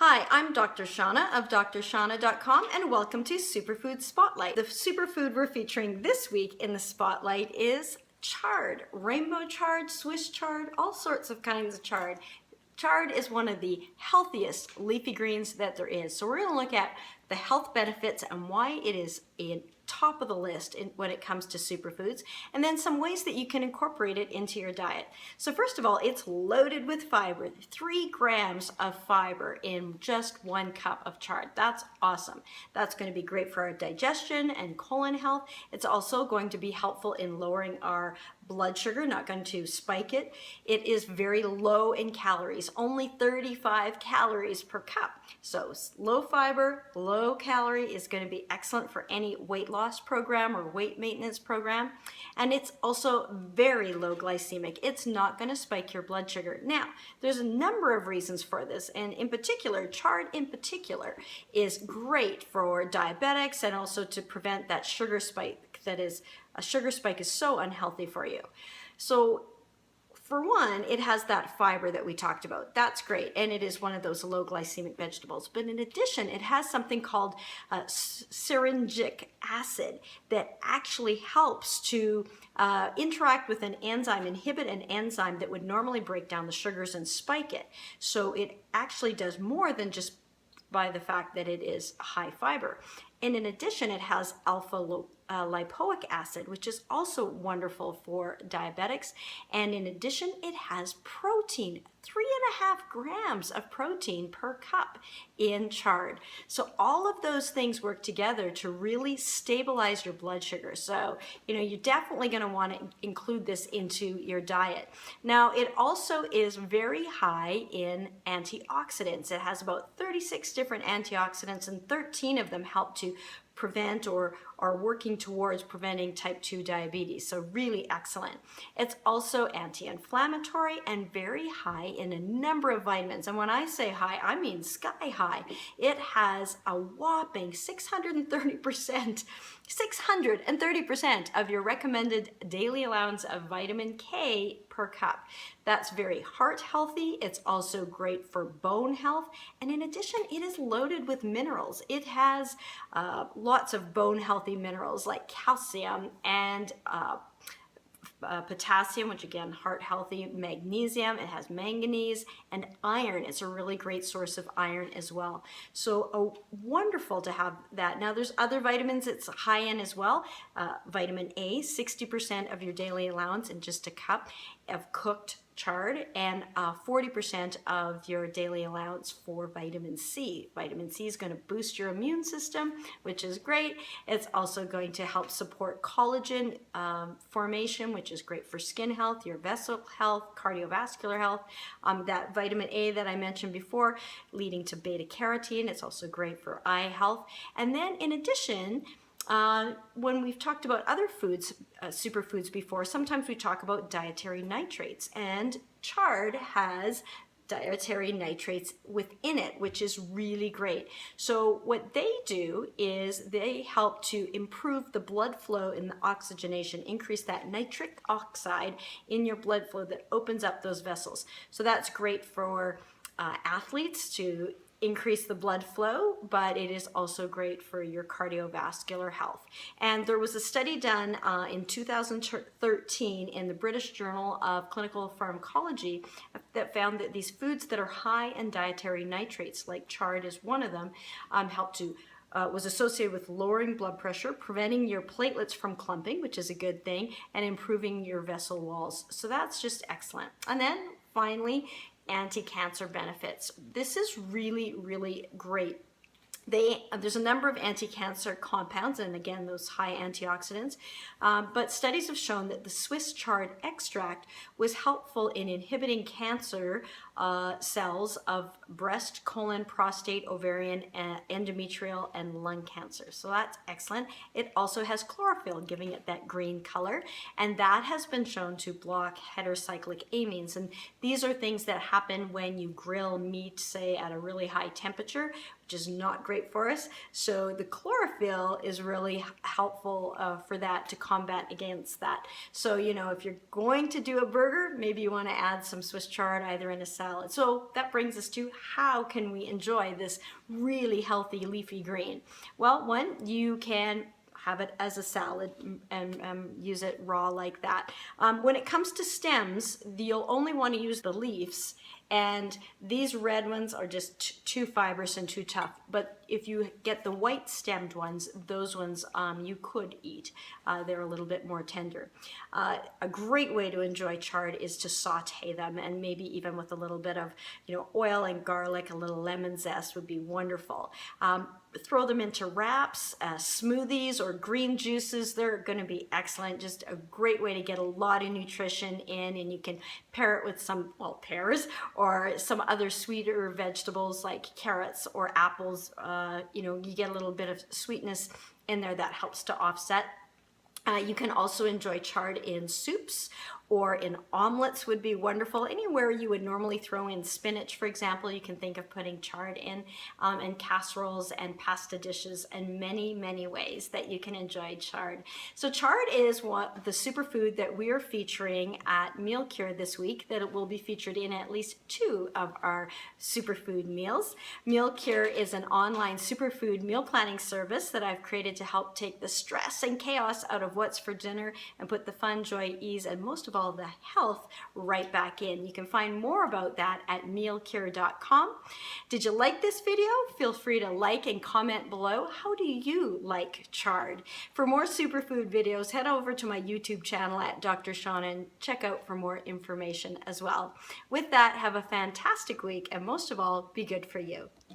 Hi, I'm Dr. Shaunna of drshaunna.com and welcome to Superfood Spotlight. The superfood we're featuring this week in the spotlight is chard, rainbow chard, Swiss chard, all sorts of kinds of chard. Chard is one of the healthiest leafy greens that there is. So we're going to look at the health benefits and why it is a top of the list when it comes to superfoods, and then some ways that you can incorporate it into your diet. So first of all, it's loaded with fiber, 3 grams of fiber in just 1 cup of chard. That's awesome. That's going to be great for our digestion and colon health. It's also going to be helpful in lowering our blood sugar, not going to spike it. It is very low in calories, only 35 calories per cup. So low fiber, low calorie is going to be excellent for any weight loss program or weight maintenance program. And it's also very low glycemic. It's not going to spike your blood sugar. Now, there's a number of reasons for this, and in particular, chard in particular is great for diabetics and also to prevent that sugar spike. That is, a sugar spike is so unhealthy for you. So for one, it has that fiber that we talked about. That's great, and it is one of those low glycemic vegetables. But in addition, it has something called syringic acid that actually helps to interact with an enzyme, inhibit an enzyme that would normally break down the sugars and spike it. So it actually does more than just by the fact that it is high fiber. And in addition, it has alpha lipoic acid, which is also wonderful for diabetics. And in addition, it has protein, 3.5 grams of protein per cup in chard. So all of those things work together to really stabilize your blood sugar. So, you're definitely going to want to include this into your diet. Now, it also is very high in antioxidants. It has about 36 different antioxidants, and 13 of them help to prevent or are working towards preventing type 2 diabetes. So really excellent. It's also anti-inflammatory and very high in a number of vitamins. And when I say high, I mean sky high. It has a whopping 630% of your recommended daily allowance of vitamin K per cup. That's very heart healthy. It's also great for bone health. And in addition, it is loaded with minerals. It has lots of bone healthy minerals like calcium and potassium, which again, heart healthy, magnesium, it has manganese, and iron. It's a really great source of iron as well. So wonderful to have that. Now there's other vitamins it's high in as well. Vitamin A, 60% of your daily allowance in just a cup of cooked chard, and 40% of your daily allowance for vitamin C. Vitamin C is going to boost your immune system, which is great. It's also going to help support collagen formation, which is great for skin health, your vessel health, cardiovascular health. That vitamin A that I mentioned before, leading to beta carotene. It's also great for eye health. And then in addition, when we've talked about other foods, superfoods before, sometimes we talk about dietary nitrates, and chard has dietary nitrates within it, which is really great. So what they do is they help to improve the blood flow and the oxygenation, increase that nitric oxide in your blood flow that opens up those vessels. So that's great for athletes to increase the blood flow, but it is also great for your cardiovascular health. And there was a study done in 2013 in the British Journal of Clinical Pharmacology that found that these foods that are high in dietary nitrates, like chard is one of them, was associated with lowering blood pressure, preventing your platelets from clumping, which is a good thing, and improving your vessel walls. So that's just excellent. And then finally, anti-cancer benefits. This is really, really great. There's a number of anti-cancer compounds, and again, those high antioxidants, but studies have shown that the Swiss chard extract was helpful in inhibiting cancer cells of breast, colon, prostate, ovarian, endometrial, and lung cancer. So that's excellent. It also has chlorophyll, giving it that green color, and that has been shown to block heterocyclic amines. And these are things that happen when you grill meat, say, at a really high temperature, which is not great for us. So the chlorophyll is really helpful for that, to combat against that. So, if you're going to do a burger, maybe you want to add some Swiss chard either in a salad salad. So that brings us to how can we enjoy this really healthy leafy green? Well, one, you can have it as a salad and use it raw like that. When it comes to stems, you'll only want to use the leaves, and these red ones are just too fibrous and too tough. But if you get the white stemmed ones, those ones you could eat. They're a little bit more tender. A great way to enjoy chard is to saute them, and maybe even with a little bit of oil and garlic, a little lemon zest would be wonderful. Throw them into wraps, smoothies, or green juices. They're going to be excellent. Just a great way to get a lot of nutrition in, and you can pair it with some, well, pears or some other sweeter vegetables like carrots or apples. You get a little bit of sweetness in there that helps to offset. You can also enjoy chard in soups or in omelets would be wonderful. Anywhere you would normally throw in spinach, for example, you can think of putting chard in casseroles and pasta dishes, and many, many ways that you can enjoy chard. So chard is the superfood that we are featuring at Meal Cure this week, that it will be featured in at least 2 of our superfood meals. Meal Cure is an online superfood meal planning service that I've created to help take the stress and chaos out of what's for dinner and put the fun, joy, ease, and most of all the health right back in. You can find more about that at mealcure.com. Did you like this video? Feel free to like and comment below. How do you like chard? For more superfood videos, head over to my YouTube channel at Dr. Shaunna and check out for more information as well. With that, have a fantastic week, and most of all, be good for you.